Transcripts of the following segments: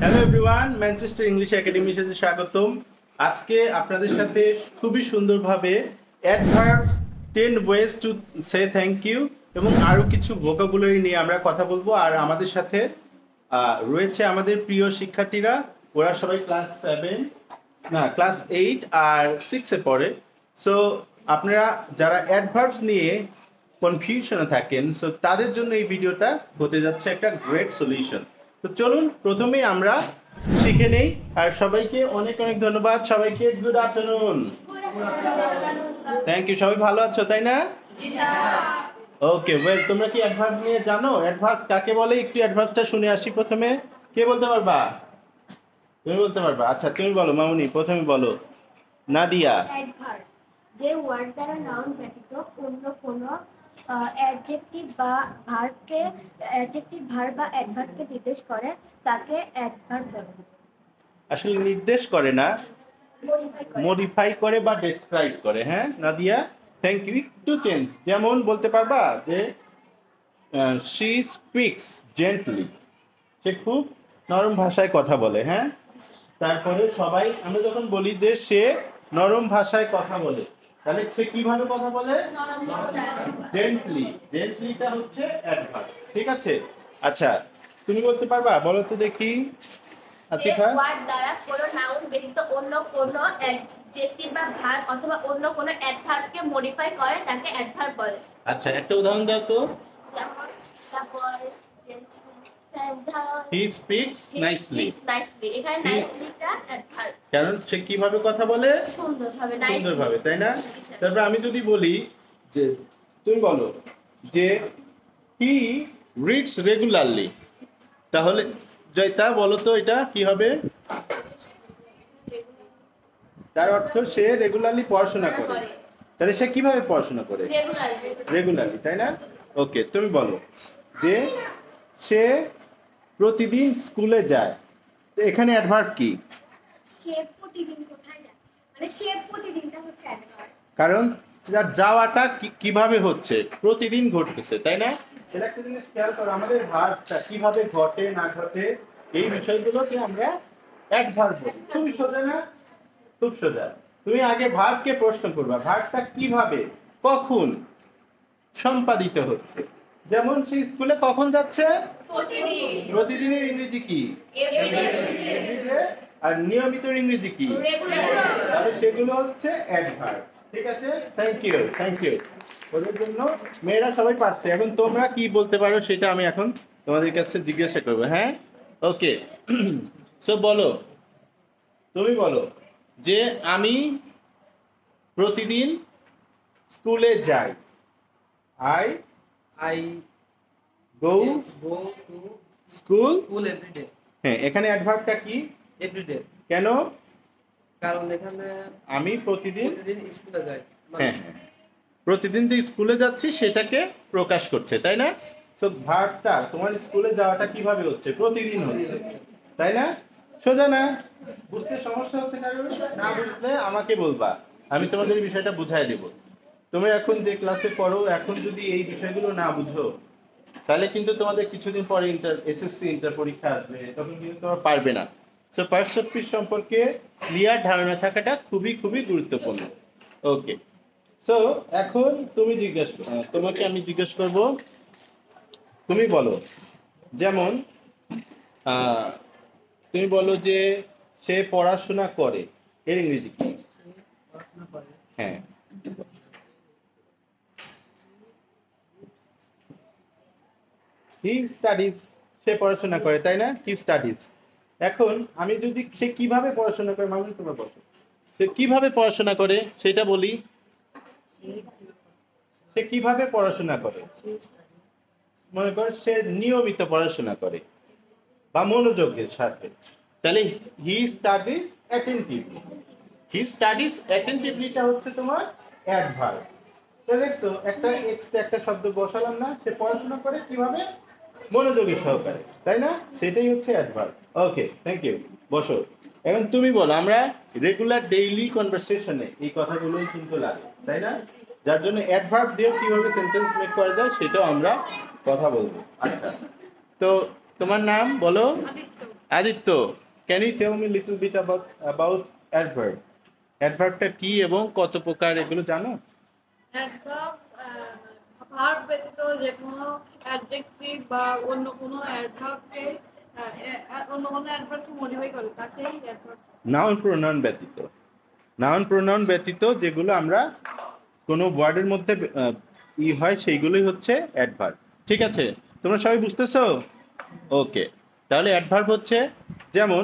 Hello everyone, Manchester English একাডেমির সাথে স্বাগতম। আজকে আপনাদের সাথে খুবই সুন্দরভাবে adverbs 10 ways to say thank you এবং আরও কিছু ভোকাবুলারি নিয়ে আমরা কথা বলবো। আর আমাদের সাথে রয়েছে আমাদের প্রিয় শিক্ষার্থীরা। ওরা সবাই ক্লাস 8 আর 6-এ পড়ে। সো আপনারা যারা অ্যাডভার্বস নিয়ে কনফিউশনে থাকেন, সো তাদের জন্য এই ভিডিওটা হতে যাচ্ছে একটা গ্রেট সলিউশন। তো চলুন প্রথমেই আমরা শিখে নেই। আর সবাইকে অনেক অনেক ধন্যবাদ। সবাইকে গুড আফটারনুন। Thank you. সবাই ভালো আছো তাই না? ওকে, ওয়েল, তোমরা কি অ্যাডভার্ব নিয়ে জানো? অ্যাডভার্ব কাকে বলে? একটু অ্যাডভার্বটা শুনে আসি প্রথমে। কে বলতে পারবা? তুমি বলতে পারবা? আচ্ছা, তুমি বলো মামুনি, প্রথমে বলো। নাদিয়া। অ্যাডভার্ব যে ওয়ার্ড দ্বারা নাউন ব্যতীত অন্য কোনো অ্যাডজেক্টিভ বা অ্যাডভার্বকে নির্দেশ করে তাকে অ্যাডভার্ব বলে। আসলে নির্দেশ করে না, মডিফাই করে বা ডেসক্রাইব করে। হ্যাঁ নাদিয়া, থ্যাংক ইউ। একটু চেঞ্জ, যেমন বলতে পারবা যে শি স্পিক্স জেন্টলি, সে খুব নরম ভাষায় কথা বলে। হ্যাঁ, তারপরে সবাই আমরা যখন বলি যে সে নরম ভাষায় কথা বলে, তাহলে সে কিভাবে কথা বলে? জেন্টলি। জেন্টলিটা হচ্ছে অ্যাডভার্ব। ঠিক আছে, আচ্ছা তুমি বলতে পারবা? বলো তো দেখি যে আতিফা। ওয়ার্ড দ্বারা কোনো নাউন ব্যতীত অন্য কোনো অ্যাডজেক্টিভ বা ভার্ব অথবা অন্য কোনো অ্যাডভার্বকে মডিফাই করে তাকে অ্যাডভার্ব বলে। আচ্ছা, একটা উদাহরণ দাও তো। যেমন the boy gently sat down. He speaks He nicely. speaks nicely. এখানে He- নাইসলিটা অ্যাডভার্ব, কারণ সে কিভাবে কথা বলে? সুন্দরভাবে সুন্দরভাবে, তাই না? নাইসলি। তারপর আমি যদি বলি যে তুমি বলো যে হি রিডস রেগুলারলি, তাহলে জয়তা বলো তো এটা কি হবে? তার অর্থ সে রেগুলারলি পড়াশোনা করে। তাহলে সে কিভাবে পড়াশোনা করে? রেগুলারলি, তাই না? ওকে, তুমি বলো যে সে প্রতিদিন স্কুলে যায়। তো এখানে অ্যাডভার্ব কি? সে প্রতিদিন কোথায় যায়, মানে সে প্রতিদিনটা হচ্ছে অ্যাডভার্ব। কারণ তার যাওয়াটা কিভাবে হচ্ছে? প্রতিদিন ঘটতেছে, তাই না? এটা একটা জিনিস খেয়াল করো, আমাদের ভার্বটা কিভাবে ঘটে না ঘটে এই বিষয়গুলোকে আমরা অ্যাডভার্ব বলি। খুবই সোজা না? খুব সোজা। তুমি আগে ভার্বকে প্রশ্ন করবা, ভার্বটা কিভাবে কখন সম্পাদিত হচ্ছে। যেমন সে স্কুলে কখন যাচ্ছে? প্রতিদিন। প্রতিদিনের ইংরেজি কি? এভরিডে। আর নিয়মিত ইংরেজি কি? রেগুলার। তাহলে সেগুলো হচ্ছে অ্যাডভার্ব। ঠিক আছে, থ্যাংক ইউ, থ্যাংক ইউ। ওদের জন্য মেয়েরা সবাই পারছে। এখন তোমরা কি বলতে পারো সেটা আমি এখন তোমাদের কাছে জিজ্ঞাসা করবো। হ্যাঁ, ওকে। সো বলো, তুমি বলো যে আমি প্রতিদিন স্কুলে যাই। I I go go to school. school every day. হ্যাঁ, এখানে অ্যাডভার্বটা কি? Every day. কেন? কারণ এখানে আমি প্রতিদিন, প্রতিদিন স্কুলে যাই। হ্যাঁ হ্যাঁ, প্রতিদিন যে স্কুলে যাচ্ছি সেটাকে প্রকাশ করছে, তাই না? তো ভার্বটা তোমার স্কুলে যাওয়াটা কিভাবে হচ্ছে? প্রতিদিন হচ্ছে, তাই না? সোজা না? বুঝতে সমস্যা হচ্ছে কারণ? না বুঝলে আমাকে বলবা, আমি তোমাদের এই বিষয়টা বুঝাই দেব। তুমি এখন যে ক্লাসে পড়ো, এখন যদি এই বিষয়গুলো না বুঝো তাহলে কিন্তু তোমাদের কিছুদিন পরে এসএসসি ইন্টার পরীক্ষা আসবে, তখন কিন্তু তোমরা পারবে না। সো পার্টস অফ স্পিচ সম্পর্কে ক্লিয়ার ধারণা থাকাটা খুবই খুবই গুরুত্বপূর্ণ। ওকে, সো এখন তুমি তোমাকে আমি জিজ্ঞেস করব, তুমি বলো। যেমন তুমি বলো যে সে পড়াশোনা করে, এর ইংরেজি কি? হ্যাঁ, হি স্টাডিজ। সে পড়াশোনা করে, তাই না? He studies. এখন আমি যদি সে কিভাবে পড়াশোনা করে, মামুনি তোমরা বলো, সে কিভাবে পড়াশোনা করে সেটা বলি। সে কিভাবে পড়াশোনা করে? মনে করো সে নিয়মিত পড়াশোনা করে বা মনোযোগের সাথে, তাহলে he studies attentively. He studies অ্যাটেন্টিভলিটা হচ্ছে তোমার অ্যাডভার্ব। তো দেখছো একটা শব্দ বসালাম না? সে পড়াশোনা করে কিভাবে? মনোযোগের সহকারে, তাই না? সেটাই হচ্ছে অ্যাডভার্ব। Okay, thank you. বসো। এখন তুমি বলো, আমরা রেগুলার ডেইলি কনভারসেশনে এই কথাগুলোই কিন্তু লাগে, তাই না? যার জন্য অ্যাডভার্ব দিয়ে কিভাবে সেন্টেন্স মেক করা যায় সেটাও আমরা কথা বলবো। আচ্ছা, তো তোমার নাম বলো। Aditya, can you tell me little bit about adverb? অ্যাডভার্বটা কি এবং কত প্রকার এগুলো জানো? অ্যাডভার্ব ভার্ব ব্যতীত যে কোনো অ্যাডজেক্টিভ বা অন্য কোনো অ্যাডভার্বকে অন্য কোনো অ্যাডভার্বকে মডিফাই করে তাকেই অ্যাডভার্ব। নাউন প্রোনাউন ব্যতীত, নাউন প্রোনাউন ব্যতীত যেগুলো আমরা কোনো ওয়ার্ডের মধ্যে হয় সেইগুলোই হচ্ছে অ্যাডভার্ব। ঠিক আছে, তোমরা সবাই বুঝতেছো? ওকে, তাহলে অ্যাডভার্ব হচ্ছে, যেমন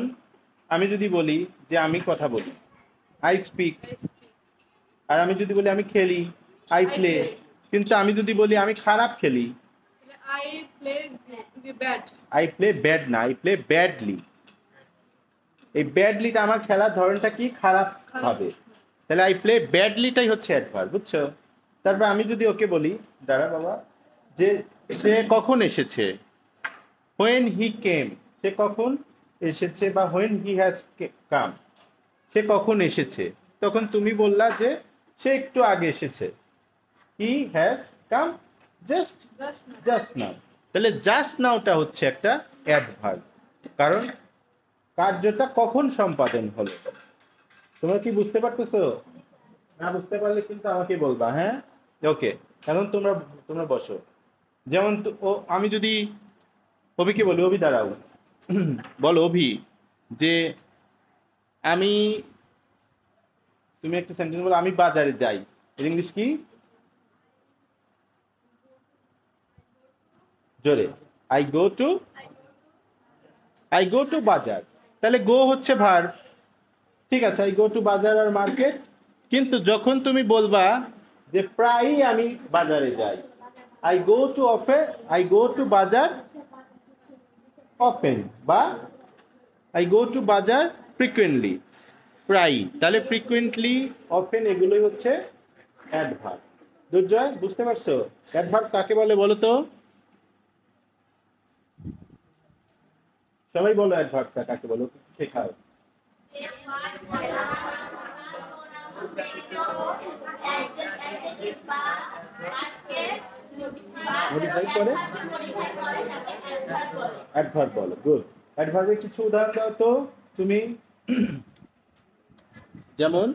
আমি যদি বলি যে আমি কথা বলি, আই স্পিক, আর আমি যদি বলি আমি খেলি, আই প্লে। কিন্তু আমি যদি বলি আমি খারাপ খেলি, I play bad. I play bad না, আই প্লে ব্যাডলি। এই ব্যাডলিটা আমার খেলার ধরনটা কি, খারাপ হবে। তাহলে আই প্লে ব্যাডলিটাই হচ্ছে অ্যাডভার্ব, বুঝছো? তারপর আমি যদি ওকে বলি, দাঁড়া বাবা, যে সে কখন এসেছে, হোয়েন হি কেম, সে কখন এসেছে, বা হোয়েন হি হ্যাজ কাম, সে কখন এসেছে। তখন তুমি বললা যে সে একটু আগে এসেছে, he has come just now. তাহলে জাস্ট নাওটা হচ্ছে একটা অ্যাডভার্ব, কারণ কার্যটা কখন সম্পাদন হলো। তোমরা কি বুঝতে পারতেছো? না বুঝতে পারলে কিন্তু আমাকে বলবা, হ্যাঁ? ওকে, এখন তোমরা তোমরা বসো। যেমন আমি যদি অভিকে বলি, অভি দাঁড়াও, বলো অভি যে আমি, তুমি একটা সেন্টেন্স বলো, আমি বাজারে যাই। এর ইংলিশ কি? জোরে। আই গো টু বাজার। তাহলে গো হচ্ছে ভার্ব, ঠিক আছে, আই গো টু বাজার আর মার্কেট। কিন্তু যখন তুমি বলবা যে প্রায়ই আমি বাজারে যাই, আই গো টু বাজার অফেন, বা আই গো টু বাজার ফ্রিকুয়েন্টলি, প্রায়ই। তাহলে ফ্রিকুয়েন্টলি, অফেন, এগুলোই হচ্ছে অ্যাডভার্ব। দুর্জয়, বুঝতে পারছো অ্যাডভার্ব কাকে বলে বলো তো? সবাই বলো অ্যাডভার্বটা কাকে বলো, শেখাও। মডিফাই করে অ্যাডভার্ব বলো। গুড। অ্যাডভার্বের কিছু উদাহরণ দাও তো তুমি। যেমন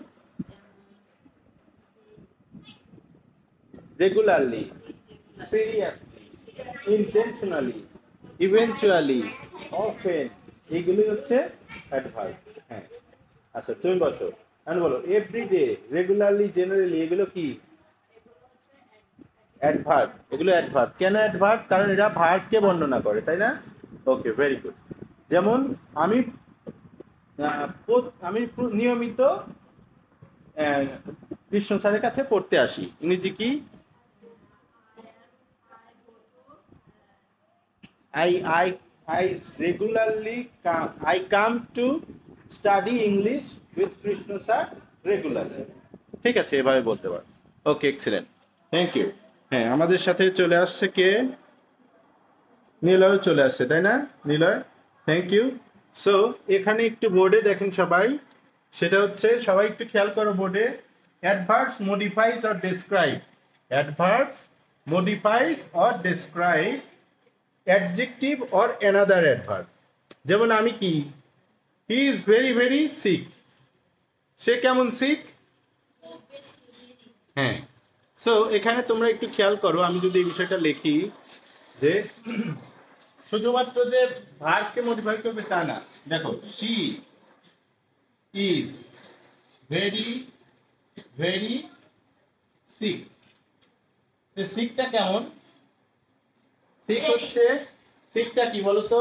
regularly, seriously, intentionally, eventually, often, এইগুলি হচ্ছে অ্যাডভার্ব। হ্যাঁ, আচ্ছা তুমি বসো, আমি বলো এভরিডে, রেগুলারলি, জেনারেলি, এগুলো কি অ্যাডভার্ব? এগুলো অ্যাডভার্ব। কেন অ্যাডভার্ব? কারণ এরা ভার্বকে বর্ণনা করে, তাই না? ওকে, ভেরি গুড। যেমন আমি নিয়মিত কৃষ্ণ স্যারের কাছে পড়তে আসি, ইংরেজি কি? I regularly come. I come to study English with Krishna sir regularly. ঠিক আছে, এভাবে বলতে পারো। ওকে, এক্সিলেন্ট, থ্যাংক ইউ। হ্যাঁ, আমাদের সাথে চলে আসছে কে? নিলয় চলে আসছে, তাই না? Niloy, thank you. সো এখানে একটু বোর্ডে দেখেন সবাই, সেটা হচ্ছে, সবাই একটু খেয়াল করো বোর্ডে, adverbs modifies or describe. Adverbs modifies or describe adjective or another adverb. যেমন আমি কি, he is very very sick, সে কেমন সিক? হ্যাঁ, সো এখানে তোমরা একটু খেয়াল করো, আমি যদি এই বিষয়টা লিখি যে শুধুমাত্র যে ভার্বকে মডিফাই করবে তা না। দেখো, she is very very sick, সিকটা কেমন? সিক হচ্ছে, সিকটা কি বলতো?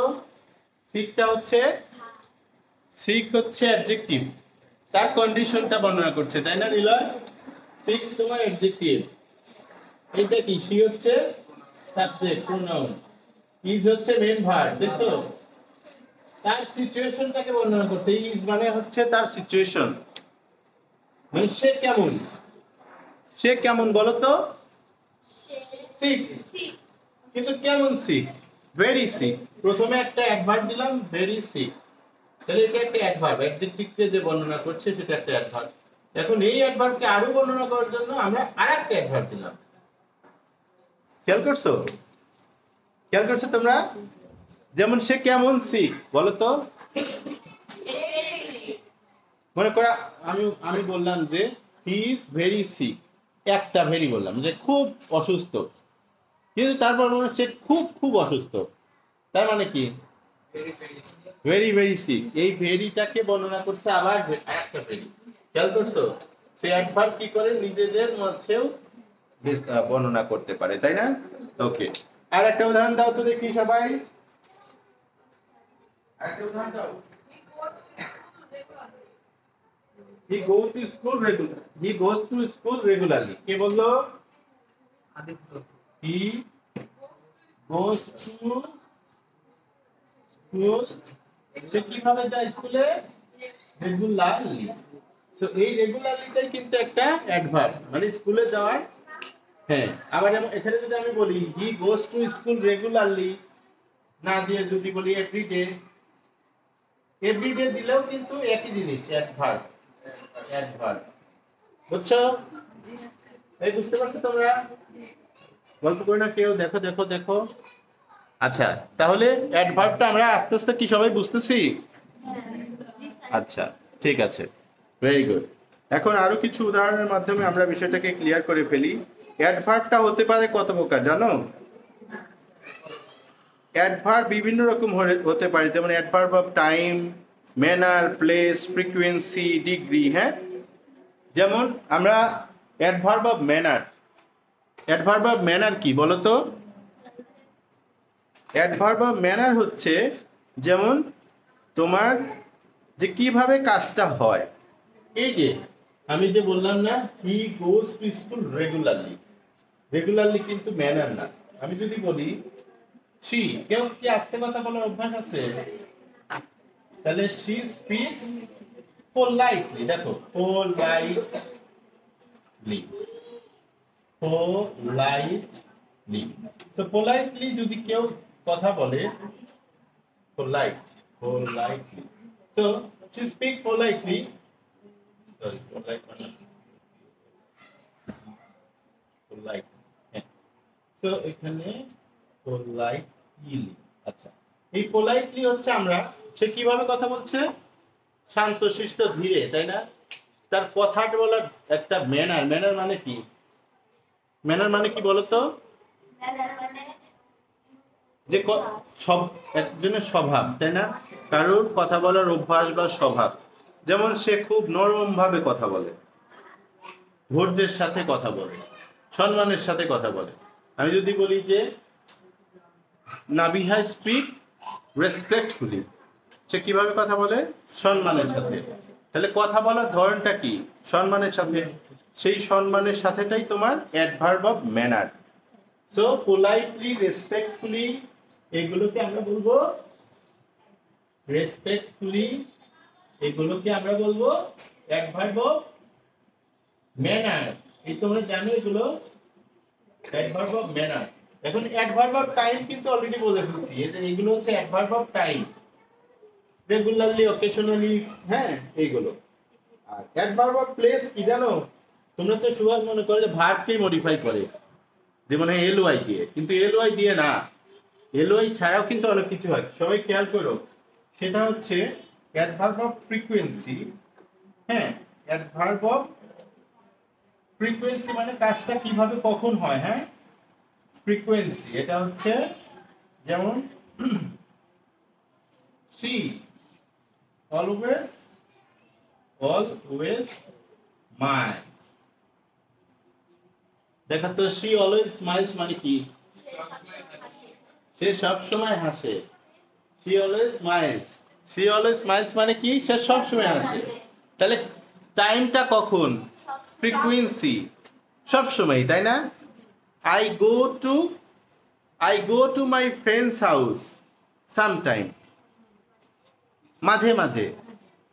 সিকটা হচ্ছে, সিক হচ্ছে অ্যাডজেক্টিভ, তার কন্ডিশনটা বর্ণনা করছে, তাই না নিলয়? সিক তোমার অ্যাডজেক্টিভ, এটা কি? সি হচ্ছে সাবজেক্ট প্রোনাউন, ইজ হচ্ছে মেইন ভার্ব। দেখছো, তার সিচুয়েশনটাকে বর্ণনা করছে। ইজ মানে হচ্ছে তার সিচুয়েশন, মানে সে কেমন, সে কেমন বলো তো? সিক। কিন্তু কেমন সিক? Very sick. প্রথমে একটা অ্যাডভার্ব দিলাম, ভেরি সিক, তাহলে এটা একটা অ্যাডভার্ব, অ্যাডজেক্টিভকে যে বর্ণনা করছে সেটা একটা অ্যাডভার্ব। এখন এই অ্যাডভার্বকে আরো বর্ণনা করার জন্য আমরা আরেকটা অ্যাডভার্ব দিলাম। খেয়াল করছো? খেয়াল করছো তোমরা? যেমন সে কেমন সিক বলো তো। মনে করো আমি বললাম যে হি ইজ ভেরি সিক, একটা ভেরি বললাম যে খুব অসুস্থ, কিন্তু তারপর মনে হচ্ছে খুব খুব অসুস্থ, তার মানে কি ভেরি ভেরি সিক। এই ভেরিটাকে বর্ণনা করছে আবার একটা ভেরি, খেয়াল করছো? সে অ্যাডভার্ব কি করে নিজেদের মধ্যেও বর্ণনা করতে পারে, তাই না? ওকে, আর একটা উদাহরণ দাও তো দেখি সবাই, একটা উদাহরণ দাও। He goes to school regularly. He goes to school regularly. কে বললো? Aditya. He goes to school. সে কিভাবে যায় স্কুলে? রেগুলারলি। সো এই রেগুলারলিটাই কিন্তু একটা অ্যাডভার্ব, মানে স্কুলে যাওয়ার। হ্যাঁ, আবার এখানে যদি আমি বলি হি গোস টু স্কুল রেগুলারলি, না দিয়ে যদি বলি এভরিডে, এভরিডে দিলেও কিন্তু একই জিনিস, অ্যাডভার্ব। অ্যাডভার্ব, বুঝছো? এই বুঝতে পারছো তোমরা? গল্প করে না কেউ? দেখো দেখো দেখো। আচ্ছা, তাহলে অ্যাডভার্বটা আমরা আস্তে আস্তে কি সবাই বুঝতেছি? আচ্ছা, ঠিক আছে, ভেরি গুড। এখন আরো কিছু উদাহরণের মাধ্যমে আমরা বিষয়টাকে ক্লিয়ার করে ফেলি। অ্যাডভার্বটা হতে পারে কত প্রকার জানো? অ্যাডভার্ব বিভিন্ন রকম হতে পারে, যেমন adverb of time, manner, place, frequency, degree. হ্যাঁ, যেমন আমরা adverb of manner. Adverb of manner কি বলো তো? অ্যাডভার্ব অফ ম্যানার হচ্ছে যেমন তোমার যে কিভাবে কাজটা হয়। এই যে আমি যে বললাম না he goes to school regularly, regularly কিন্তু ম্যানার না। আমি যদি বলি শি, কেউ কি আস্তে কথা বলার অভ্যাস আছে? তাহলে শি স্পিক্স পোলাইটলি। দেখো, পোলাইটলি, পোলাইটলি। তো পোলাইটলি যদি কেউ কথা বলে, পোলাইটলি, তো she speak politely, sorry, polite, so এখানে politely। আচ্ছা, এই পোলাইটলি হচ্ছে আমরা, সে কিভাবে কথা বলছে? শান্তশিষ্ট ধীরে, তাই না? তার কথাটা বলার একটা ম্যানার। ম্যানার মানে কি? ম্যানার মানে কি বলতো? যে সব একজনের স্বভাব, তাই না? কারোর কথা বলার অভ্যাস বা স্বভাব। যেমন সে খুব নরম ভাবে কথা বলে, ধৈর্যের সাথে কথা বলে, সম্মানের সাথে কথা বলে। আমি যদি বলি যে নাবিহা স্পিক রেসপেক্টফুলি, সে কিভাবে কথা বলে? সম্মানের সাথে। তাহলে কথা বলার ধরনটা কি? সম্মানের সাথে। সেই সম্মানের সাথেটাই তোমার adverb of manner. So politely, respectfully, এগুলোকে আমরা বলবো রেসপেক্টফুলি, এগুলোকে আমরা বলবো অ্যাডভার্ব অফ ম্যানার। এই তোমরা জানো এগুলো অ্যাডভার্ব অফ ম্যানার। এখন অ্যাডভার্ব অফ টাইম কিন্তু অলরেডি বলে ফেলছি, এগুলো হচ্ছে adverb of time, regularly, occasionally, হ্যাঁ, এইগুলো। আর অ্যাডভার্ব অফ প্লেস কি জানো? তোমরা তো সবাই মনে করো যে ভার্বকেই মডিফাই করে, যে মানে এলওয়াই দিয়ে, কিন্তু এলওয়াই দিয়ে না, এলওয়াই ছাড়াও কিন্তু অনেক কিছু হয়। সবাই খেয়াল করো, সেটা হচ্ছে অ্যাডভার্ব অফ ফ্রিকোয়েন্সি। হ্যাঁ, অ্যাডভার্ব অফ ফ্রিকোয়েন্সি মানে কাজটা কিভাবে কখন হয়। হ্যাঁ, ফ্রিকোয়েন্সি এটা হচ্ছে যেমন she always smiles। দেখা তো she always smiles মানে কি? সে সব সময় হাসে। she always smiles, she always smiles মানে কি? সে সব সময় হাসে। তাহলে টাইমটা কখন? ফ্রিকোয়েন্সি, সব সময়, তাই না? I go to my friend's house sometime, মাঝে মাঝে।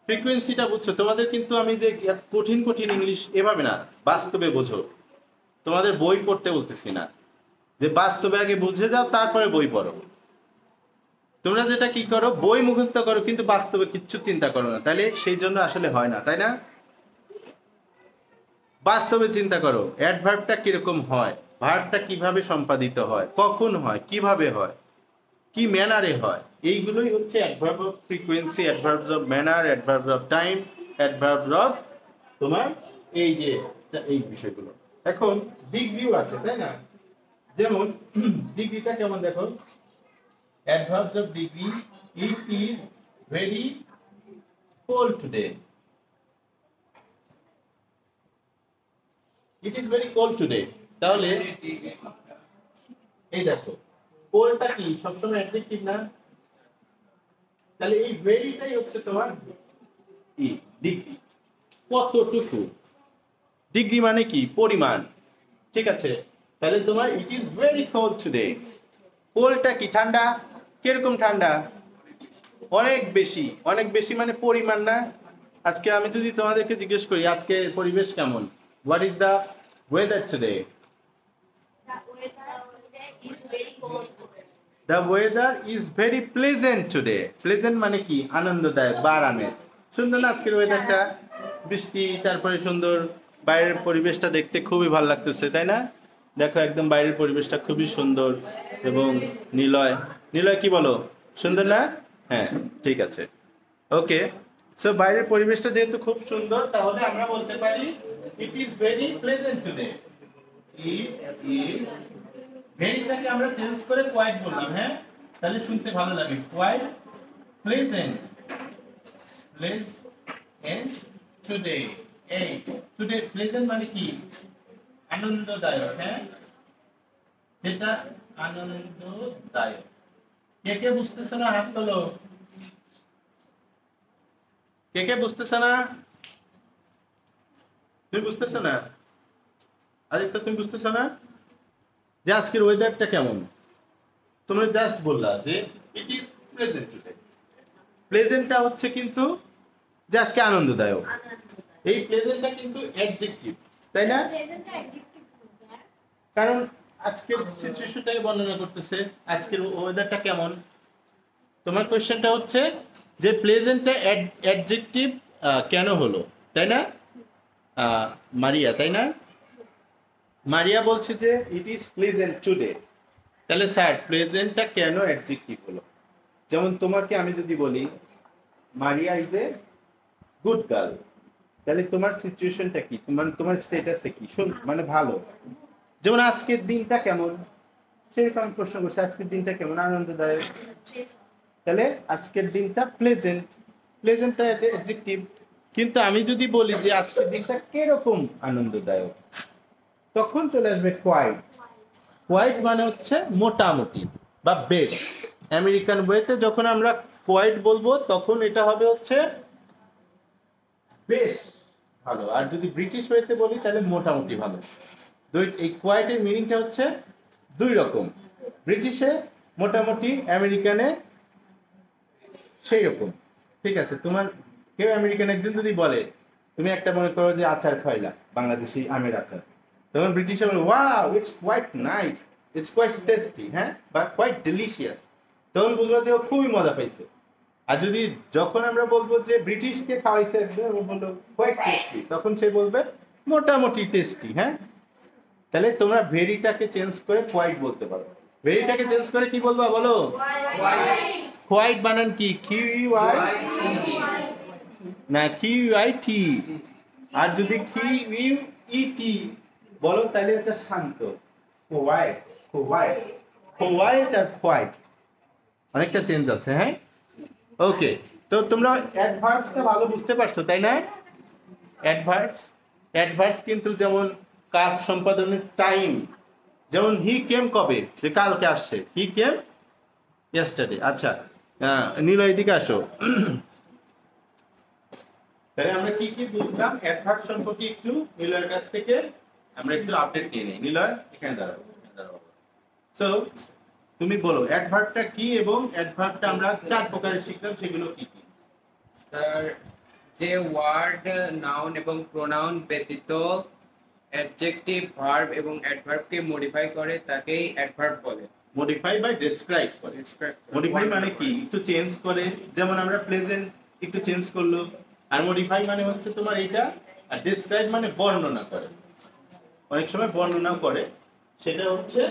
ফ্রিকোয়েন্সিটা বুঝছো? তোমাদের কিন্তু আমি যে কঠিন কঠিন ইংলিশ এভাবে না, বাস্তবে বোঝো। তোমাদের বই পড়তে বলতেছি না, যে বাস্তবে আগে বুঝে যাও তারপরে বই পড়ো। তোমরা যেটা কি করো, বই মুখস্থ করো কিন্তু বাস্তবে কিচ্ছু চিন্তা করো না, তাহলে সেই জন্য আসলে হয় না, তাই না? বাস্তবে চিন্তা করো অ্যাডভার্বটা কিরকম হয়, ভার্বটা কিভাবে সম্পাদিত হয়, কখন হয়, কিভাবে হয়, কি ম্যানারে হয়। এইগুলোই হচ্ছে adverb of frequency, adverbs of manner, adverbs of time, adverbs of তোমার এই যে এই বিষয়গুলো। এখন ডিগ্রিও আছে তাই না? যেমন ডিগ্রিটা কেমন দেখো, adverbs of degree, it is very cold today, it is very cold today. তাহলে এই দেখো কোল্ডটা কি সবসময় অ্যাডজেক্টিভ না? তাহলে এই ভেরিটাই হচ্ছে তোমার ডিগ্রি। কতটুকু, ডিগ্রি মানে কি পরিমাণ, ঠিক আছে? তাহলে তোমার it is very cold today, কোল্ডটা কি ঠান্ডা, কিরকম ঠান্ডা? অনেক বেশি, অনেক বেশি মানে পরিমাণ না? আজকে আমি যদি তোমাদেরকে জিজ্ঞেস করি আজকে পরিবেশ কেমন, what is the weather today? The weather is very pleasant today. Pleasant মানে কি আনন্দদায়ক বা আরামের। সুন্দর না আজকের ওয়েদারটা, বৃষ্টি, তারপরে সুন্দর বাইরের পরিবেশটা দেখতে খুবই ভালো লাগতেছে তাই না? দেখো একদম বাইরের পরিবেশটা খুবই সুন্দর এবং নিলয়, নিলয় কি বলো, সুন্দর না? হ্যাঁ ঠিক আছে, ওকে। সো বাইরের পরিবেশটা যেহেতু খুব সুন্দর তাহলে আমরা বলতে পারি it is very pleasant today. It is, ভেরিটাকে আমরা চেঞ্জ করে কোয়াইট বললাম, হ্যাঁ তাহলে শুনতে ভালো লাগে, কোয়াইট প্লেজেন্ট, প্লেজেন্ট টুডে। এই টুডে প্লেজেন্ট মানে কি আনন্দদায়ক, হ্যাঁ যেটা আনন্দদায়ক। কে কে বুঝতেছ না হাত তোলো, কে কে বুঝতেছ না? তুমি বুঝতেছ না? আদিত্য তুমি বুঝতেছ না যে আজকের ওয়েদারটা কেমন? তোমরা জাস্ট বললা যে ইট ইজ প্লেজেন্ট টুডে। প্লেজেন্টটা হচ্ছে কিন্তু যে আজকে আনন্দদায়ক, এই প্লেজেন্টটা কিন্তু অ্যাডজেক্টিভ তাই না? কারণ আজকের সিচুয়েশনটাকে বর্ণনা করতেছে, আজকের ওয়েদারটা কেমন। তোমার কোশ্চেনটা হচ্ছে যে প্লেজেন্টটা অ্যাডজেক্টিভ কেন হলো, তাই না? মারিয়া, তাই না? মারিয়া বলছে যে ইট ইজ প্লেজেন্ট টুডে। তাহলে স্যার প্লেজেন্টটা কেন অ্যাডজেক্টিভ হলো? যেমন তোমাকে আমি যদি বলি মারিয়া ইজ এ গুড গার্ল, তাহলে তোমার সিচুয়েশনটা কি, তোমার স্ট্যাটাসটা কি, মানে ভালো। যেমন আজকের দিনটা কেমন, সেরকম আমি প্রশ্ন করছি আজকের দিনটা কেমন, আনন্দদায়ক। তাহলে আজকের দিনটা প্লেজেন্ট, প্লেজেন্টটা অ্যাডজেক্টিভ। কিন্তু আমি যদি বলি যে আজকের দিনটা কিরকম আনন্দদায়ক, তখন চলে আসবে কোয়াইট। কোয়াইট মানে হচ্ছে মোটামুটি বা বেশ। আমেরিকান ওয়েতে যখন আমরা কোয়াইট বলবো তখন এটা হবে হচ্ছে বেশ ভালো, আর যদি ব্রিটিশ ওয়েতে বলি তাহলে মোটামুটি ভালো। এই কোয়াইটের মিনিংটা হচ্ছে দুই রকম, ব্রিটিশে মোটামুটি, আমেরিকানে সেই রকম, ঠিক আছে? তোমার কেউ আমেরিকান একজন যদি বলে তুমি একটা মনে করো যে আচার খাইলা, বাংলাদেশি আমের আচার, তখন ব্রিটিশে বলে wow it's quite nice, it's quite tasty, হ্যাঁ বা কোয়াইট ডেলিশিয়াস, তখন বুঝলো যে ও খুবই মজা পাইছে। আর যদি যখন আমরা বলবো যে ব্রিটিশকে খাওয়াইছে একজন, ও বললো কোয়াইট টেস্টি, তখন সে বলবে মোটামুটি টেস্টি, হ্যাঁ? তাহলে তোমরা ভেরিটাকে চেঞ্জ করে কোয়াইট বলতে পারো। ভেরিটাকে চেঞ্জ করে কি বলবা বলো? কোয়াইট বানান কি? কিউআই না কিউআইটি। আর যদি কিউইটি বলো তাহলে এটা শান্ত, কোয়াইট, কোয়াইট, কোয়াইট আর কোয়াইট অনেকটা চেঞ্জ আছে, হ্যাঁ? ওকে, তো তোমরা অ্যাডভার্বসটা ভালো বুঝতে পারছো তাই না? অ্যাডভার্বস কিন্তু যেমন কাজ সম্পাদনের টাইম, যেমন হি কেম কবে, যে কালকে আসছে, হি কেম ইয়েস্টারডে। আচ্ছা নীলয় এদিকে আসো। তাহলে আমরা কি কি বুঝলাম অ্যাডভার্ব সম্পর্কে একটু নীলয়ের কাছ থেকে আমরা একটু আপডেট নিয়ে নিই। নীলয় এখানে দাঁড়াও, সো তুমি বলো অ্যাডভার্বটা কি এবং অ্যাডভার্বটা আমরা চার প্রকারের শিখলাম, সেগুলো কি কি? স্যার, যে ওয়ার্ড নাউন এবং প্রোনাউন ব্যতীত অ্যাডজেক্টিভ, ভার্ব এবং অ্যাডভার্বকে মডিফাই করে তাকেই অ্যাডভার্ব বলে। মডিফাই বাই ডেসক্রাইব করে। মডিফাই মানে কি একটু চেঞ্জ করে, যেমন আমরা প্লেজেন্ট একটু চেঞ্জ করলো, আর মডিফাই মানে হচ্ছে তোমার এটা, আর ডেসক্রাইব মানে বর্ণনা করে, অনেক সময় বর্ণনাও করে, সেটা হচ্ছে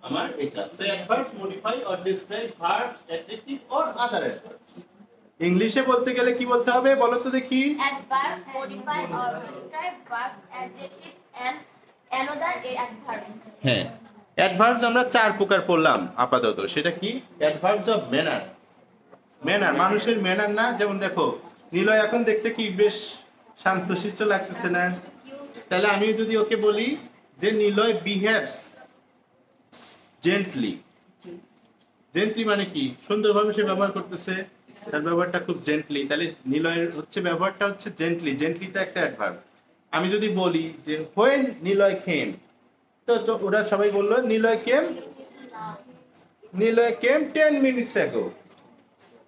আমার এটা। So adverbs modify or describe verbs, adjectives or other adverbs. ইংলিশে বলতে গেলে কি বলতে হবে বলো তো দেখি? Adverbs modify or describe verbs, adjective and another adverbs. হ্যাঁ, অ্যাডভার্বস আমরা চার প্রকার পড়লাম আপাতত। সেটা কি? Adverbs of manner. ম্যানার মানুষের ম্যানার না, যেমন দেখো নিলয় এখন দেখতে কি বেশ শান্তশিষ্ট লাগতেছে না? তাহলে আমি যদি ওকে বলি যে নিলয় বিহেভস জেন্টলি। জেন্টলি মানে কি? সুন্দরভাবে সে ব্যবহার করতেছে, তার ব্যবহারটা খুব জেন্টলি, তাহলে নিলয়ের হচ্ছে ব্যবহারটা হচ্ছে জেন্টলি। জেন্টলিটা একটা অ্যাডভার্ব। আমি যদি বলি যে হোয়েন নিলয় কেম, তো ওরা সবাই বললো নিলয় কেম 10 minutes ago।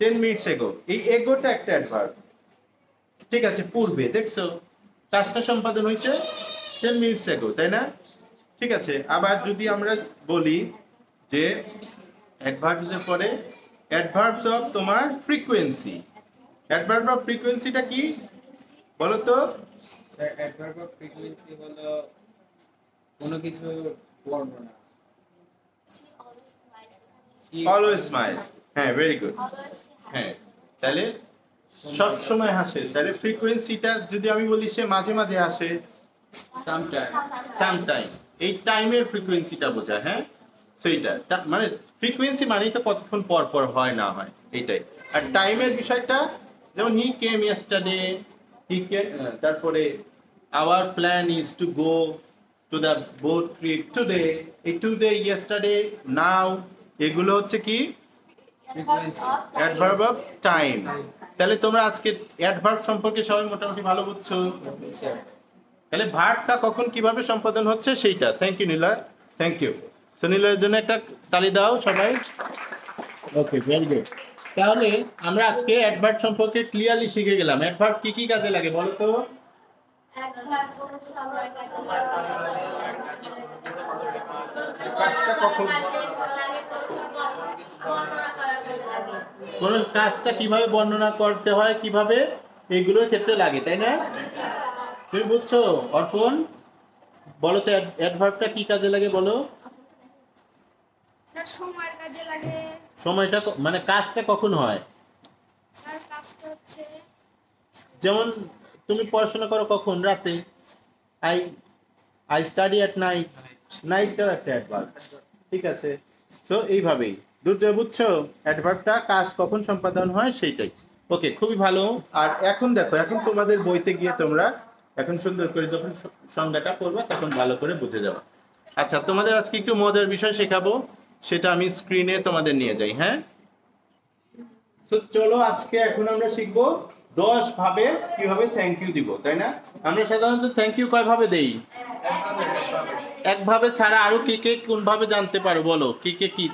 10 minutes ago, এই এগোটা একটা অ্যাডভার্ব। ঠিক আছে, পূর্বে দেখছো কাজটা সম্পাদন হয়েছে 10 minutes ago, তাই না? ঠিক আছে, আবার যদি আমরা বলি যে অ্যাডভার্বসের পরে অ্যাডভার্বস অফ তোমার ফ্রিকোয়েন্সি। অ্যাডভার্ব অফ ফ্রিকোয়েন্সিটা কি বলো তো? স্যার অ্যাডভার্ব অফ ফ্রিকোয়েন্সি হলো কোনো কিছু বর্ণনা। Always smile. হ্যাঁ, ভেরি গুড। হ্যাঁ, তাহলে সব সময় হাসে। তাহলে ফ্রিকোয়েন্সিটা যদি আমি বলি সে মাঝে মাঝে হাসে, সামটাইম, এই টাইমের ফ্রিকোয়েন্সিটা বোঝায়। হ্যাঁ, সেইটা মানে ফ্রিকোয়েন্সি মানেই তো কতক্ষণ পর পর হয় না হয়, এইটাই। আর টাইমের বিষয়টা যেমন হি কেম ইয়েস্টারডে, তারপরে hour plan is to go to the boat trip today. এই টুডে, ইয়েস্টারডে, নাও, এগুলো হচ্ছে কি অ্যাডভার্ব অফ টাইম। তাহলে তোমরা আজকে অ্যাডভার্ব সম্পর্কে সবাই মোটামুটি ভালো বুঝছো। তাহলে ভার্বটা কখন কিভাবে সম্পাদন হচ্ছে সেইটা। Thank you Niloy, thank you. তো নীলয়ের জন্য একটা তালি দাও সবাই। Okay, very good. তাহলে আমরা আজকে অ্যাডভার্ব সম্পর্কে ক্লিয়ারলি শিখে গেলাম। অ্যাডভার্ব কি কি কাজে লাগে বলো তো? Adverb কোনো সময়ের কাজে কাজটা কখন, কোন কাজটা কিভাবে বর্ণনা করতে হয়, কিভাবে, এইগুলোর ক্ষেত্রে লাগে, তাই না? তুমি বুঝছো অর্পণ? বলো তো অ্যাডভার্বটা কি কাজে লাগে বলো? স্যার সময়ের কাজে লাগে। সময়টা মানে কাজটা কখন হয়? স্যার কাজটা হচ্ছে যেমন তুমি পড়াশোনা করো কখন? রাতে। I I study at night. নাইটটাও একটা অ্যাডভার্ব। ঠিক আছে, সো এইভাবেই দুটো বুঝছো অ্যাডভার্বটা কাজ কখন সম্পাদন হয় সেইটাই। ওকে, খুবই ভালো। আর এখন দেখো, এখন তোমাদের বইতে গিয়ে তোমরা এখন সুন্দর করে যখন সংজ্ঞাটা পড়বা তখন ভালো করে বুঝে যাবে। আচ্ছা, তোমাদের আজকে একটু মজার বিষয় শেখাবো, সেটা আমি স্ক্রিনে তোমাদের নিয়ে যাই। হ্যাঁ, তো চলো আজকে এখন আমরা শিখবো 10 ভাবে কিভাবে থ্যাংক ইউ দিব, তাই না? আমরা সাধারণত থ্যাংক ইউ কয় ভাবে দেই? একভাবে ছাড়া আরো কে কে কোন ভাবে জানতে পারো বলো? কে কে কি?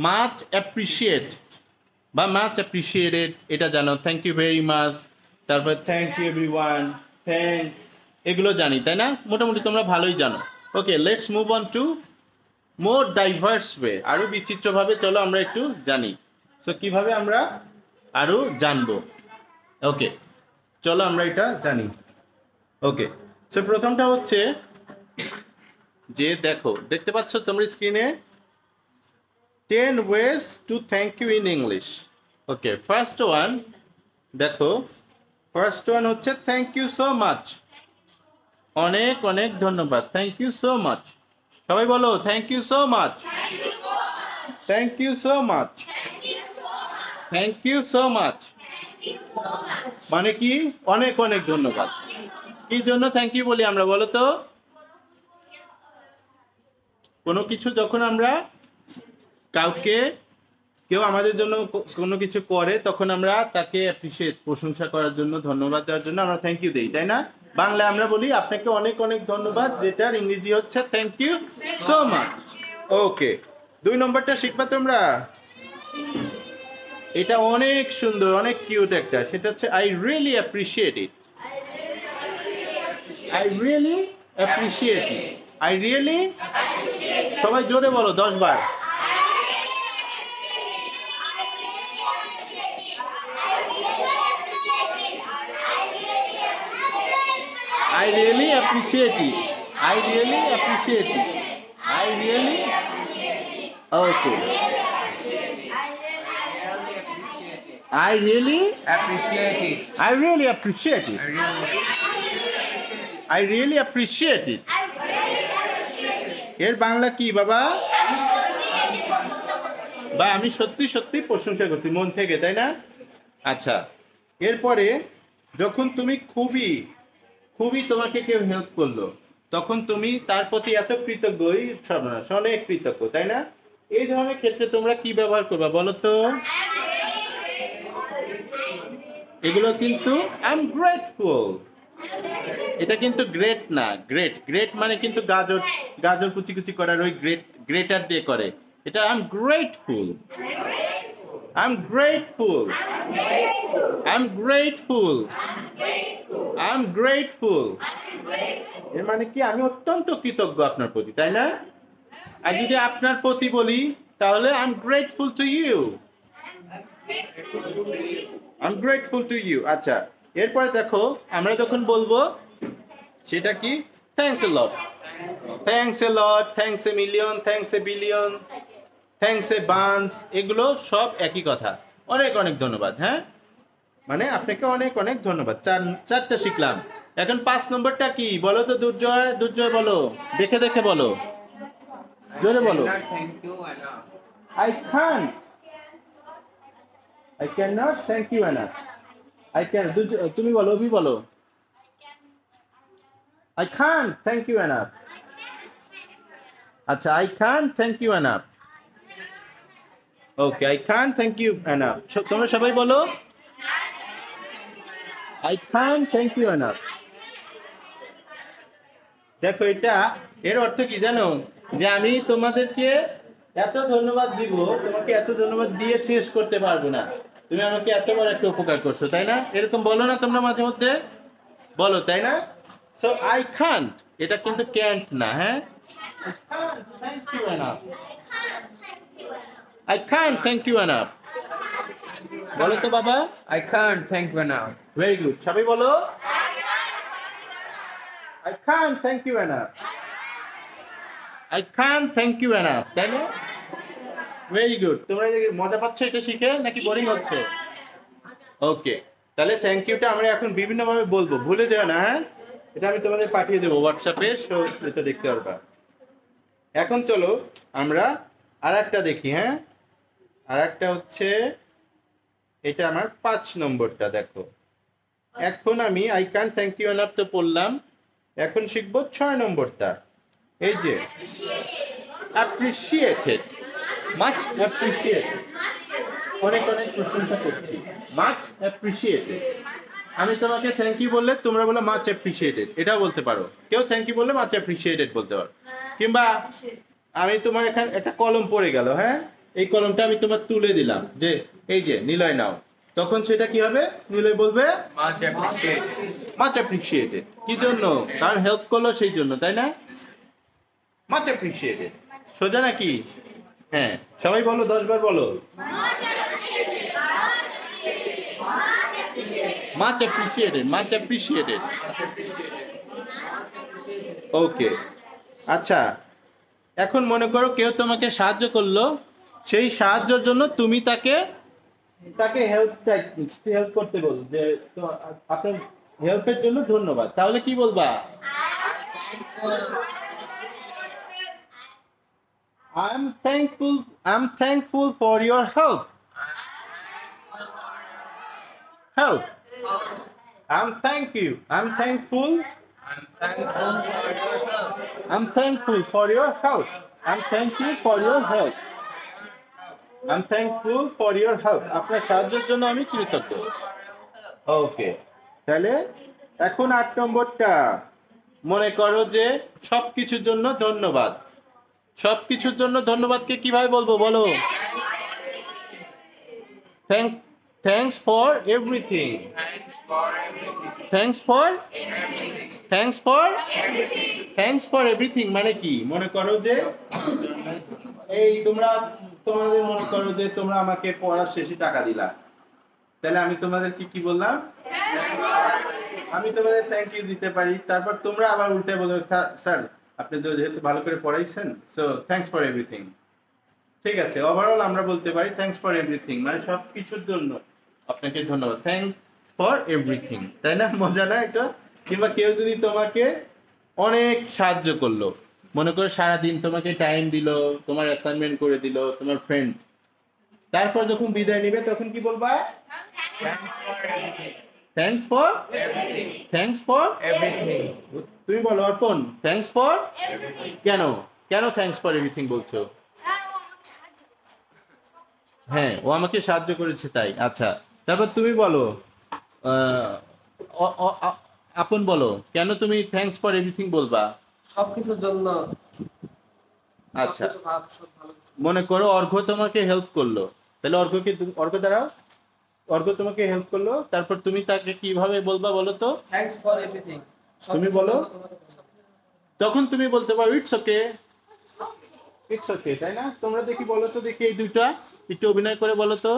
মাচ অ্যাপ্রিশিয়েট বা মাচ অ্যাপ্রিশিয়েটেড, এটা জানো। থ্যাংক ইউ ভেরি মাচ, তারপর থ্যাংক ইউ এভরিওয়ান, থ্যাঙ্কস, এগুলো জানি, তাই না? মোটামুটি তোমরা ভালোই জানো। Okay, let's move on to more diverse way. আরো বিচিত্রভাবে চলো আমরা একটু জানি। সো কিভাবে আমরা আরো জানবো? ওকে, চলো আমরা এটা জানি। ওকে, সো প্রথমটা হচ্ছে যে দেখো, দেখতে পাচ্ছ তোমরা স্ক্রিনে 10 ways to thank you in English. Okay, first one দেখো, ফার্স্ট ওয়ান হচ্ছে থ্যাংক ইউ সো মাচ। অনেক অনেক ধন্যবাদ। Thank you so much. সবাই বলো thank you so much. Thank you so much. Thank you so much মানে কি? অনেক অনেক ধন্যবাদ। কি জন্য থ্যাংক ইউ বলি আমরা বলো তো? কোনো কিছু যখন আমরা কাউকে, কেউ আমাদের জন্য কোনো কিছু করে, তখন আমরা তাকে অ্যাপ্রিশিয়েট, প্রশংসা করার জন্য, ধন্যবাদ দেওয়ার জন্য আমরা থ্যাংক ইউ দেই, তাই না? বাংলায় আমরা বলি আপনাকে অনেক অনেক ধন্যবাদ, যেটার ইংরেজি হচ্ছে থ্যাংক ইউ সো মাচ। ওকে, 2 নম্বরটা শিখবা তোমরা। এটা অনেক সুন্দর, অনেক কিউট একটা, সেটা হচ্ছে I really appreciate it. I really appreciate it. I really, সবাই জোরে বলো 10 বার। I really appreciate it. I really appreciate it. I really. Okay. I really. Appreciate it. I really appreciate it. I really I really appreciate it. এর বাংলা কি বাবা? বা আমি সত্যি সত্যি প্রশংসা করছি মন থেকে, তাই না? আচ্ছা, এরপরে যখন তুমি খুবই খুবই তোমাকে কেউ হেল্প করলো, তখন তুমি তার প্রতি এত কৃতজ্ঞই সর্বনাশ, অনেক কৃতজ্ঞ, তাই না? এই ধরনের ক্ষেত্রে তোমরা কি ব্যবহার করবা বলো তো? এগুলো কিন্তু আই এম গ্রেটফুল। এটা কিন্তু গ্রেট না, গ্রেট। গ্রেট মানে কিন্তু গাজর গাজর কুচি কুচি করার ওই গ্রেটার দিয়ে করে। এটা I am grateful. I am grateful. I am grateful. I am grateful. এর মানে কি আমি অত্যন্ত কৃতজ্ঞ আপনার প্রতি, তাই না? আর যদি আপনার প্রতি বলি তাহলে I am grateful to you. I am grateful to you. আচ্ছা, এরপরে দেখো আমরা যখন বলবো সেটা কি? Thanks a lot. Thanks a lot, thanks a million, thanks a billion, thanks a bunch, এগুলো সব একই কথা। অনেক অনেক ধন্যবাদ। হ্যাঁ, মানে আপনাকে অনেক অনেক ধন্যবাদ। চারটা শিখলাম। এখন 5 নম্বরটা কি বলো তো? দুর্জয়, দুর্জয় বলো, দেখে দেখে বলো, জোরে বলো। thank you enough. I can't. I cannot thank you enough. I can. তুমি বলো, অভি বলো। I can't thank you enough. আচ্ছা, I can't thank you enough. Okay, I can't thank you enough. তোমরা সবাই বলো, I can't thank you enough. দেখো, এটা এর অর্থ কি জানো? যে আমি তোমাদেরকে এত ধন্যবাদ দিব, তোমাকে এত ধন্যবাদ দিয়ে শেষ করতে পারবো না। তুমি আমাকে এত বড় একটা উপকার করছো, তাই না? এরকম বলো না তোমরা মাঝে মধ্যে? বলো, তাই না? সো আই কান্ট, এটা কিন্তু ক্যান্ট না। হ্যাঁ, thank you enough. I can't thank you enough. বলো তো বাবা। I can't thank you enough. ভেরি গুড, সবাই বলো। I can't thank you enough. I can't thank you enough. তাই না? Very good. তোমরা মজা পাচ্ছ এটা শিখে নাকি বোরিং হচ্ছে? ওকে, তাহলে থ্যাংক ইউটা আমরা এখন বিভিন্নভাবে বলবো, ভুলে যাও না। হ্যাঁ, এটা আমি তোমাদের পাঠিয়ে দেবো হোয়াটসঅ্যাপে, সো এটা দেখতে পারবা। এখন চলো আমরা আর একটা দেখি। হ্যাঁ, আর একটা হচ্ছে এটা আমার 5 নম্বরটা। দেখো, এখন আমি I can thank you enough তো পড়লাম, এখন শিখবো 6 নম্বরটা। এই যে অ্যাপ্রিশিয়েটেড, মাচ অ্যাপ্রিশিয়েটেড। অনেক অনেক প্রশংসা করছি, মাচ অ্যাপ্রিশিয়েটেড। আমি তোমাকে থ্যাংক ইউ বললে তোমরা বলো মাচ অ্যাপ্রিশিয়েটেড, এটাও বলতে পারো। কেউ থ্যাংক ইউ বললে মাচ অ্যাপ্রিশিয়েটেড বলতে পারো। কিংবা আমি তোমার এখানে একটা কলম পড়ে গেল, হ্যাঁ, এই কলমটা আমি তোমার তুলে দিলাম, যে এই যে নিলয় নাও, তখন সেটা কি হবে? নিলয় বলবে Much appreciated. Much appreciated. কি জন্য? কারণ হেল্প করলো সেই জন্য, তাই না? Much appreciated. সোজা নাকি? হ্যাঁ, সবাই বলো, 10 বার বলো, মাচ অ্যাপ্রিশিয়েটেড, মাচ অ্যাপ্রিশিয়েটেড। ওকে, আচ্ছা, এখন মনে করো কেউ তোমাকে সাহায্য করলো, সেই সাহায্যের জন্য তুমি তাকে হেল্প করতে বল, যে আপনার হেল্পের জন্য ধন্যবাদ। তাহলে কি বলবা? I'm thankful for your help. I'm thankful for your help. আপনার সাহায্যের জন্য আমি কৃতজ্ঞ। ওকে, তাহলে এখন 8 নম্বরটা। মনে করো যে সবকিছুর জন্য ধন্যবাদ। সবকিছুর জন্য ধন্যবাদকে কিভাবে বলবো বলো? Thanks for everything. Thanks for everything মানে কি? মনে করো যে এই তোমাদের মনে করো যে তোমরা আমাকে পড়ার শেষে টাকা দিলা, তাহলে আমি তোমাদেরকে কি বললাম? আমি তোমাদের থ্যাংক ইউ দিতে পারি, তারপর তোমরা আবার উল্টে বলবে স্যার আপনি তো যেহেতু ভালো করে পড়াইছেন সো থ্যাঙ্কস ফর এভরিথিং। ঠিক আছে, ওভারঅল আমরা বলতে পারি থ্যাঙ্কস ফর এভরিথিং, মানে সব কিছুর জন্য আপনাকে ধন্যবাদ, থ্যাঙ্কস ফর এভরিথিং, তাই না? মজা না এটা? কিংবা কেউ যদি তোমাকে অনেক সাহায্য করলো, মনে করো সারাদিন তোমাকে টাইম দিল, তোমার অ্যাসাইনমেন্ট করে দিল তোমার ফ্রেন্ড, তারপর যখন বিদায় নিবে তখন কি বলবা? Thanks for thanks for everything. তুমি বলো অর্পণ, থ্যাঙ্কস ফর কেন কেন থ্যাঙ্কস ফর এভরিথিং বলছো? হ্যাঁ, ও আমাকে সাহায্য করেছে তাই। আচ্ছা, তারপর তুমি বলো আপন বলো কেন তুমি থ্যাঙ্কস ফর এভরিথিং বলবা? সবকিছুর জন্য। আচ্ছা, সবকিছু সব ভালো কিছু। মনে করো অর্ঘ্য তোমাকে হেল্প করলো, তাহলে অর্ঘ্য দাঁড়াও, অর্ঘ্য তোমাকে হেল্প করলো, তারপর তুমি তাকে কিভাবে বলবা বলো তো? Thanks for everything. তুমি বলো। তখন তুমি বলতে পারো ইটস ওকে, ইটস ওকে, তাই না? তোমরা দেখি বলো তো দেখি, এই দুইটা একটু অভিনয় করে বলো তো,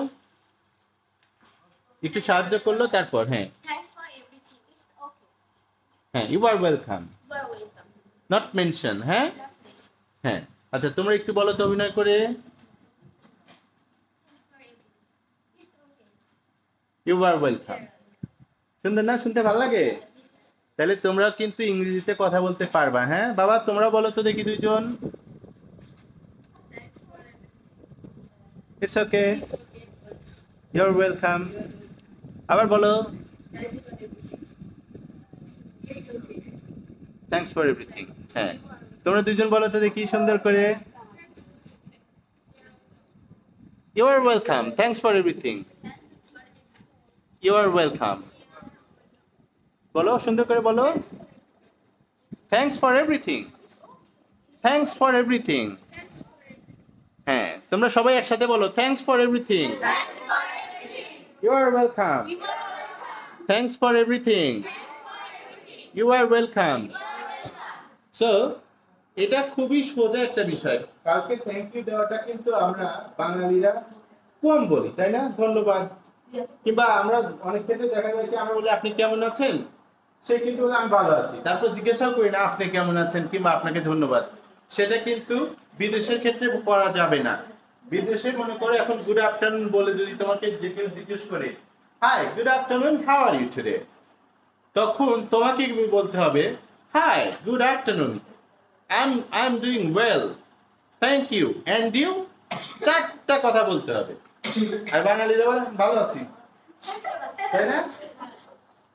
একটু সাহায্য করলো তারপর। হ্যাঁ Thanks for everything. It's okay. হ্যাঁ, you are welcome, You are welcome. Not mention. হ্যাঁ Not this. হ্যাঁ, আচ্ছা তোমরা একটু বলো তো অভিনয় করে, Thanks for everything. It's okay. You are welcome. সুন্দর না? শুনতে ভালো লাগে? তাহলে তোমরা কিন্তু ইংরেজিতে কথা বলতে পারবা। হ্যাঁ বাবা, তোমরা বলো তো দেখি দুইজন, Thanks for everything. It's okay, It's okay. You are welcome. আবার বলো Thanks for everything. It's okay. Thanks for everything. হ্যাঁ, তোমরা দুইজন বলো তো দেখি সুন্দর করে, you are welcome, thanks for everything, you are welcome. বলো সুন্দর করে বলো, thanks for everything, thanks for everything. Thanks for everything. হ্যাঁ, তোমরা সবাই একসাথে বলো thanks for everything, Thanks for everything. You are welcome, You are welcome. Thanks for everything, you are welcome. So এটা খুবই সোজা একটা বিষয়। কালকে থ্যাংক ইউ দেওয়াটা কিন্তু আমরা বাঙালিরা কম বলি, তাই না? ধন্যবাদ, কিংবা আমরা অনেক ক্ষেত্রে দেখা যায় কি আমরা বলি আপনি কেমন আছেন, সে কিন্তু বলে আমি ভালো আছি, তারপর জিজ্ঞাসাও করি না আপনি কেমন আছেন কিংবা আপনাকে ধন্যবাদ। সেটা কিন্তু বিদেশের ক্ষেত্রে করা যাবে না। বিদেশে মনে করো এখন গুড আফটারনুন বলে যদি তোমাকে যে কেউ জিজ্ঞেস করে hi good afternoon how are you today, তখন তোমাকে বলতে হবে hi good afternoon I am doing well thank you and you, চারটা কথা বলতে হবে। আর বাঙালিরা বলে ভালো আছি, তাই না?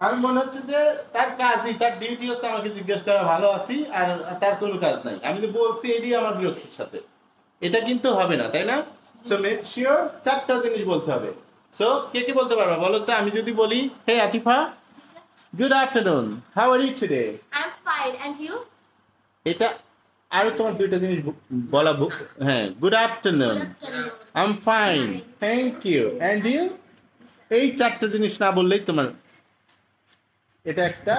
আমি মনে হচ্ছে যে তার কাজই, তার ডিউটি হচ্ছে আমাকে জিজ্ঞেস করা ভালো আছি, আর তার কোনো কাজ নাই, আমি তো বলছি এটাই আমার বিরক্তির সাথে। এটা কিন্তু হবে না, তাই না? সো মেক শিওর চারটা জিনিস বলতে হবে। সো কে কে বলতে পারবা বলো তো? আমি যদি বলি hey Atifa good afternoon how are you today, I'm fine. And you? এটা আরো তোমার দুইটা জিনিস বলা হ্যাঁ, good afternoon Good afternoon. I am fine thank you and you, এই চারটা জিনিস না বললেই তোমার এটা একটা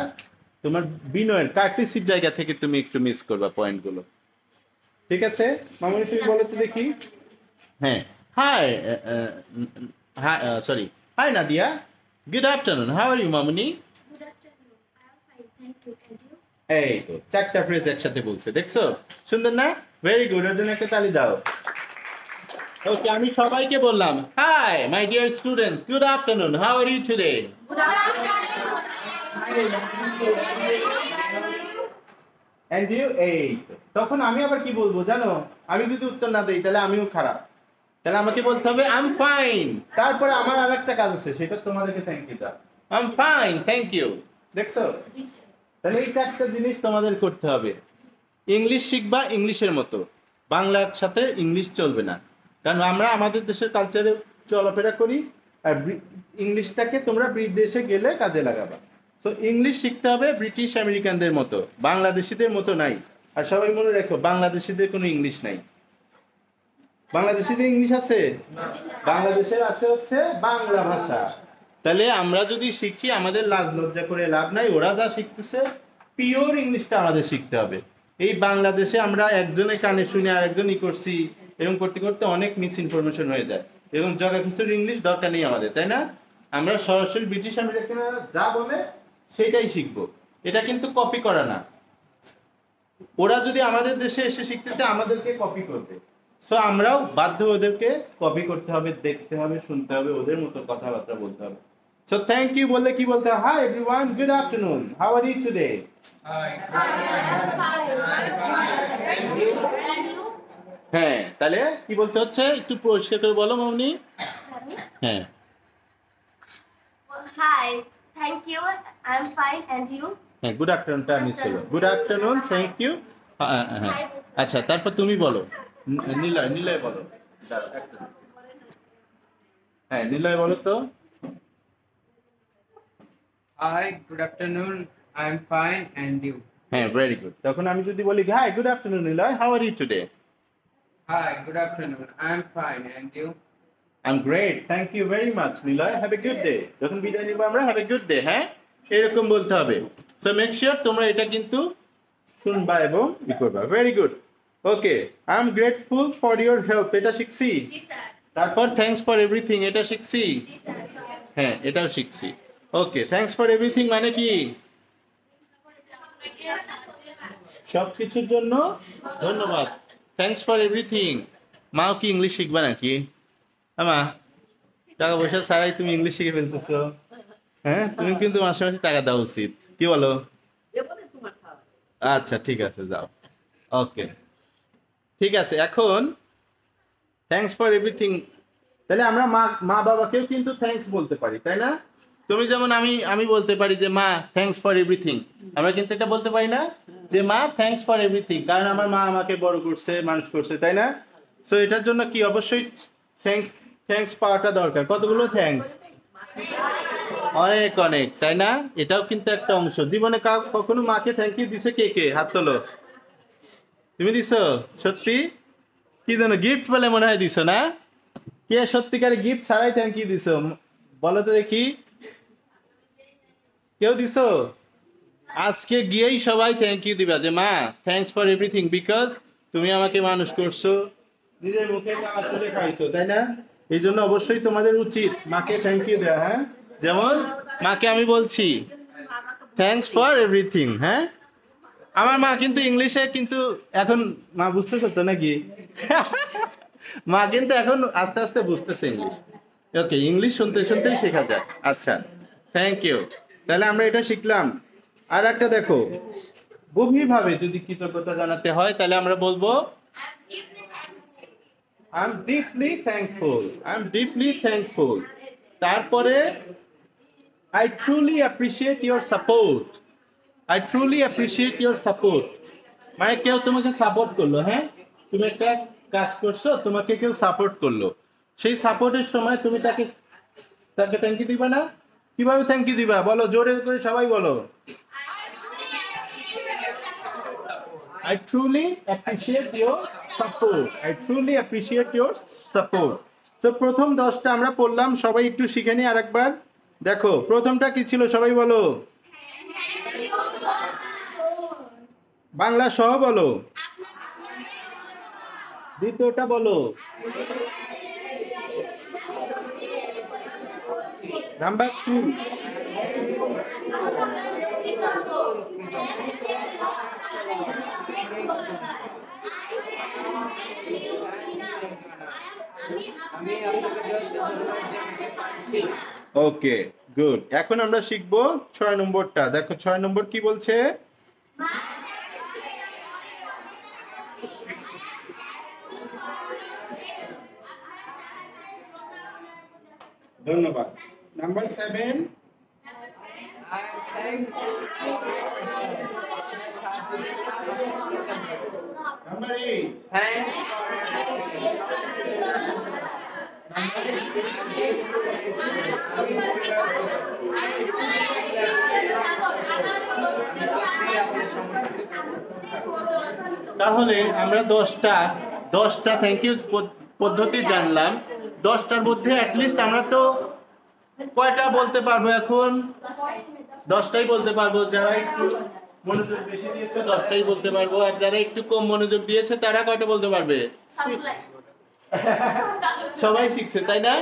তোমার বিনয়ের কার্টিসির জায়গা থেকে তুমি একটু মিস করবা পয়েন্টগুলো। ঠিক আছে মামুনি, তুমি বলো তো দেখি। হ্যাঁ, hi hi sorry, hi Nadia good afternoon how are you মামুনি। Good afternoon. I am fine, thank you. And you? এই তো চারটা ফ্রেজ একসাথে বলছে, দেখছো? সুন্দর না? ভেরি গুড, এর জন্য একটা তালি দাও। ওকে, আমি সবাইকে বললাম hi my dear students good afternoon how are you today. Good afternoon. And you, এই তো। তখন আমি আবার কি বলবো জানো? আমি যদি উত্তর না দেই তাহলে আমিও খারাপ, তাহলে আমাকে বলতে হবে আই এম ফাইন, তারপরে আমার আর একটা কাজ আছে সেটা তোমাদেরকে থ্যাংক ইউ দাও, I am fine thank you. দেখছো? তাহলে এই চারটা জিনিস তোমাদের করতে হবে। ইংলিশ শিখবা ইংলিশের মতো, বাংলার সাথে ইংলিশ চলবে না, কারণ আমরা আমাদের দেশের কালচারে চলাফেরা করি, আর ইংলিশটাকে তোমরা বিদেশে গেলে কাজে লাগাবা। তো ইংলিশ শিখতে হবে ব্রিটিশ আমেরিকানদের মতো, বাংলাদেশিদের মতো নাই। আর সবাই মনে রাখো বাংলাদেশিদের কোনো ইংলিশ নাই। বাংলাদেশিদের ইংলিশ আছে? বাংলাদেশের আছে হচ্ছে বাংলা ভাষা। তাহলে আমরা যদি শিখি আমাদের লাজ লজ্জা করে লাভ নাই, ওরা যা শিখতেছে পিওর ইংলিশটা আমাদের শিখতে হবে। এই বাংলাদেশে আমরা একজনের কানে শুনে আর একজন করছি, এরকম করতে করতে অনেক মিস ইনফরমেশন হয়ে যায়, এবং জগা খিচুড়ি ইংলিশ দরকার নেই আমাদের, তাই না? আমরা সরাসরি ব্রিটিশ আমেরিকানরা যা বলে সেটাই শিখবো। এটা কিন্তু কপি করা না। ওরা যদি আমাদের দেশে এসে শিখতে চায় আমাদেরকে কপি করবে, তো আমরাও বাধ্য ওদেরকে কপি করতে হবে, দেখতে হবে, শুনতে হবে, ওদের মতো কথাবার্তা বলতে হবে। সো থ্যাংক ইউ বললে কি বলতে হয়? Hi everyone, good afternoon, how are you today? হ্যাঁ, তাহলে কি বলতে হচ্ছে একটু পরিষ্কার করে বলো মামনি। হ্যাঁ, hi, thank you, I am fine, and you? হ্যাঁ, গুড আফটারনুনটা মিস হলো। Good afternoon, thank you. হ্যাঁ হ্যাঁ, আচ্ছা, তারপর তুমি বলো। নিলয়, নিলয় বলো। দাঁড়াও, একটা second। হ্যাঁ, নিলয় বলো তো। Hi, good afternoon, I am fine, and you? হ্যাঁ, ভেরি গুড। তখন আমি যদি বলি hi good afternoon Niloy, how are you today? Hi, good afternoon, I am fine, and you? I am great, thank you very much Niloy, have a good day. যখন বিদায় নিব আমরা, have a good day, হ্যাঁ, এরকম বলতে হবে। সো মেক শিওর তোমরা এটা কিন্তু শুনবা এবং ই করবা। Very good, okay. I am grateful for your help, এটা শিখছি। জি স্যার। তারপর থ্যাঙ্কস ফর এভরিথিং, এটা শিখছি। জি স্যার। হ্যাঁ, এটাও শিখছি। ওকে, থ্যাঙ্কস ফর এভরিথিং মানে কি? সবকিছুর জন্য ধন্যবাদ। Thanks for everything. মাও কি ইংলিশ শিখবা নাকি? মা, টাকা পয়সা ছাড়াই তুমি ইংলিশ শিখে ফেলতেছো। হ্যাঁ, তুমি কিন্তু মাসে মাসে টাকা দেওয়া উচিত, কি বলো? আচ্ছা, ঠিক আছে, যাও। ওকে, ঠিক আছে। এখন থ্যাঙ্কস ফর এভরিথিং, তাহলে আমরা মা বাবাকেও কিন্তু থ্যাঙ্কস বলতে পারি, তাই না? তুমি যেমন আমি বলতে পারি যে মা থ্যাঙ্কস ফর এভরিথিং, আমরা কিন্তু এটা বলতে পারি না যে মা থ্যাঙ্কস ফর এভরিথিং, কারণ আমার মা আমাকে বড় করছে, মানুষ করছে, তাই না? সো এটার জন্য কি অবশ্যই থ্যাঙ্কস পাওয়াটা দরকার। কতগুলো থ্যাঙ্কস? অনেক অনেক, তাই না? এটাও কিন্তু একটা অংশ। জীবনে কখনো মাকে থ্যাংক ইউ দিছে কে কে? হাত তোলো। তুমি দিছো? সত্যি? কি জানো, গিফট বলে মনে হয় দিছো না? কে সত্যিকারে গিফট ছাড়াই থ্যাংক ইউ দিছো? বলো তো দেখি, কেউ দিছো? আজকে গিয়েই সবাই থ্যাংক ইউ দিবা যে মা থ্যাঙ্কস ফর এভরিথিং, বিকজ তুমি আমাকে মানুষ করছো, নিজের মুখে খাবার তুলে খাইছো, তাই না? এই জন্য অবশ্যই তোমাদের উচিত মাকে থ্যাংক ইউ দেওয়া। হ্যাঁ, যেমন মাকে আমি বলছি থ্যাঙ্কস ফর এভরিথিং। হ্যাঁ, আমার মা কিন্তু ইংলিশে কিন্তু এখন মা বুঝতেছো তো নাকি? মা কিন্তু এখন আস্তে আস্তে বুঝতেছে ইংলিশ। ওকে, ইংলিশ শুনতে শুনতেই শেখা যায়। আচ্ছা, থ্যাংক ইউ। তাহলে আমরা এটা শিখলাম। আর একটা দেখো, গভীরভাবে যদি কৃতজ্ঞতা জানাতে হয় তাহলে আমরা বলবো I am deeply thankful. I am deeply thankful. তারপরে I truly appreciate your support. I truly appreciate your support. মানে কেউ তোমাকে সাপোর্ট করলো, হ্যাঁ, তুমি একটা কাজ করছো, তোমাকে কেউ সাপোর্ট করলো, সেই সাপোর্টের সময় তুমি তাকে থ্যাংক ইউ দিবা না? কিভাবে থ্যাংক ইউ দিবা বলো, জোরে করে সবাই বলো। I truly appreciate your support. I truly appreciate your support. তো প্রথম 10টা আমরা পড়লাম, সবাই একটু শিখে নিই আরেকবার। দেখো, প্রথমটা কি ছিল সবাই বলো, বাংলা সহ বলো। দ্বিতীয়টা বলো, নাম্বার 2। ওকে, গুড। এখন আমরা শিখবো 6 নম্বরটা। দেখো 6 নম্বর কি বলছে? ধন্যবাদ। নাম্বার 7, নাম্বার 8, থ্যাঙ্কস তাহলে আমরা 10টা থ্যাংক ইউ পদ্ধতি জানলাম। 10টার মধ্যে অ্যাটলিস্ট আমরা তো কয়টা বলতে পারবো এখন? 10টাই বলতে পারবো। যারা একটু মনোযোগ বেশি দিয়েছে 10টাই বলতে পারবো, আর যারা একটু কম মনোযোগ দিয়েছে তারা কয়টা বলতে পারবে? সবাই শিখছে, তাই না?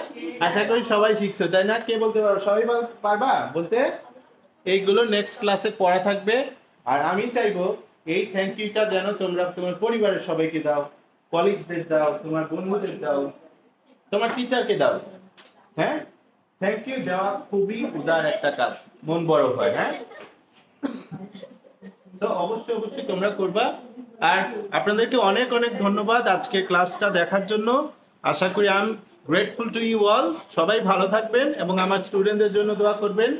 আশা করি সবাই শিখছে, তাই না? কে বলতে পারবে? সবাই পারবা বলতে? এইগুলো নেক্সট ক্লাসে পড়া থাকবে। আর আমি চাইবো এই থ্যাংক ইউটা যেন তোমরা তোমার পরিবারের সবাইকে দাও, কলিগসদের দাও, তোমার বন্ধুদের দাও, তোমার টিচারকে দাও। হ্যাঁ, থ্যাংক ইউ দেওয়া খুবই উদার একটা কাজ, মন বড় হয়। হ্যাঁ, তো অবশ্যই অবশ্যই তোমরা করবা। আর আপনাদেরকে অনেক অনেক ধন্যবাদ আজকে ক্লাসটা দেখার জন্য। আশা করি I am grateful to you all. সবাই ভালো থাকবেন এবং আমার স্টুডেন্টদের জন্য দোয়া করবেন,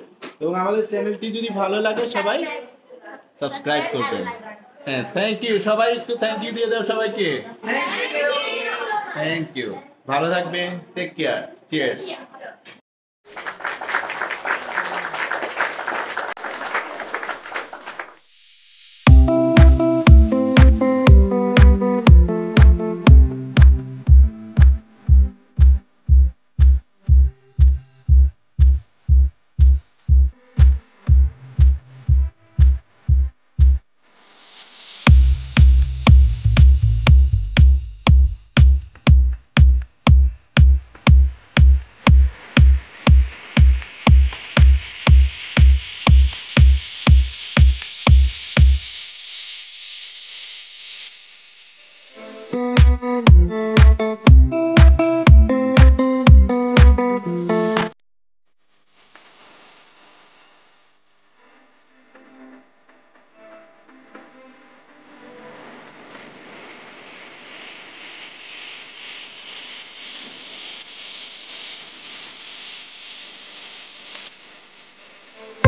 এবং আমাদের চ্যানেলটি যদি ভালো লাগে সবাই সাবস্ক্রাইব করবেন। হ্যাঁ, থ্যাংক ইউ। সবাই একটু থ্যাংক ইউ দিয়ে দাও সবাইকে। Thank you. ভালো থাকবেন, take care, cheers. Thank you.